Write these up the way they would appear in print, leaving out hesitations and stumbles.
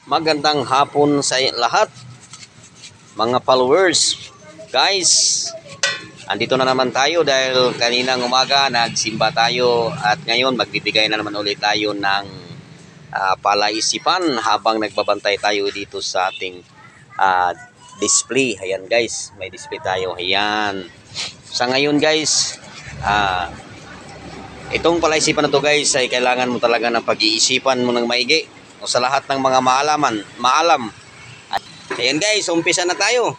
Magandang hapon sa lahat, mga followers. Guys, andito na naman tayo dahil kaninang umaga nagsimba tayo at ngayon magbibigay na naman ulit tayo ng palaisipan habang nagbabantay tayo dito sa ating display. Ayan guys, may display tayo. Ayan. Sa ngayon guys, itong palaisipan na to guys ay kailangan mo talaga ng pag-iisipan mo ng maigi o sa lahat ng mga maalam. Ayan guys, umpisa na tayo.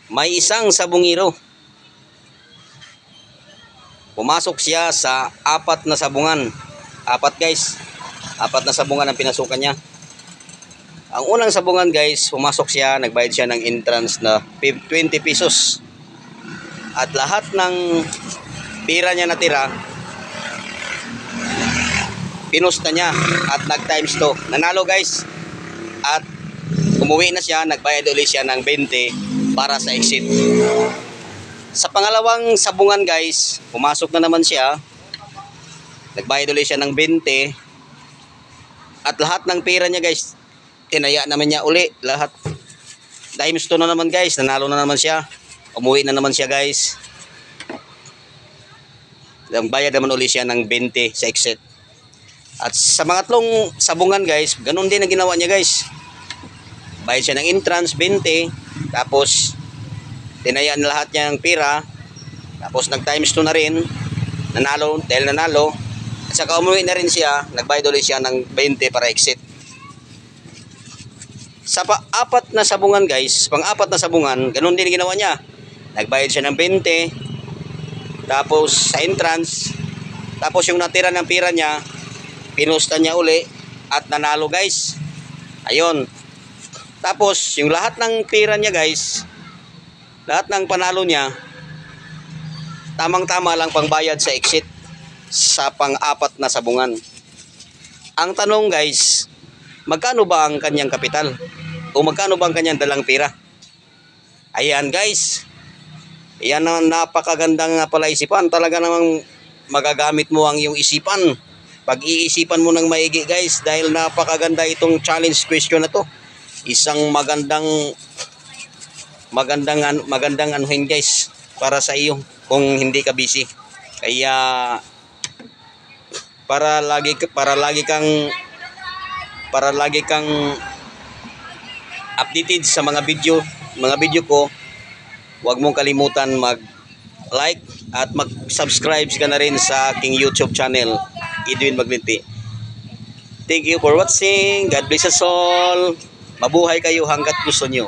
May isang sabungero. Pumasok siya sa 4 na sabungan. 4 guys. 4 na sabungan ang pinasukan niya. Ang unang sabungan guys, pumasok siya, nagbayad siya ng entrance na 20 pesos. At lahat ng pira niya natira, pinusta niya at nag times 2. Nanalo guys. At umuwi na siya, nagbayad ulit siya ng 20 para sa exit. Sa pangalawang sabungan guys, pumasok na naman siya, nagbayad ulit siya ng 20 at lahat ng pera niya guys, tinaya naman niya uli lahat. Times 2 na naman guys, nanalo na naman siya, umuwi na naman siya guys. Nagbayad naman ulit siya ng 20 sa exit. At sa mga tatlong sabungan guys, ganun din ang ginawa niya guys. Bayad siya ng entrance 20, tapos tinayaan lahat niya ng pira, tapos nag times 2 na rin, nanalo dahil nanalo, at saka umuwi na rin siya, nagbayad ulit siya ng 20 para exit. Sa pang-4 na sabungan guys, pang-4 na sabungan, ganun din ginawa niya. Nagbayad siya ng 20, tapos sa entrance, tapos yung natira ng pira niya, pinusta niya uli at nanalo guys. Ayun. Tapos yung lahat ng pira niya guys, lahat ng panalo niya, tamang-tama lang pangbayad sa exit sa pang-4 na sabungan. Ang tanong guys, magkano ba ang kanyang kapital? O magkano ba ang kanyang dalang pira? Ayan guys. Yan ang napakagandang palaisipan. Talaga namang magagamit mo ang iyong isipan. Pag-iisipan mo ng maigi guys, dahil napakaganda itong challenge question na to. Isang magandang anuhin guys para sa iyo kung hindi ka busy. Kaya para lagi kang updated sa mga video ko, huwag mong kalimutan mag-like at mag-subscribe ka na rin sa aking YouTube channel, Edwin Maglinti. Thank you for watching. God bless us all. Mabuhay kayo hanggat gusto nyo.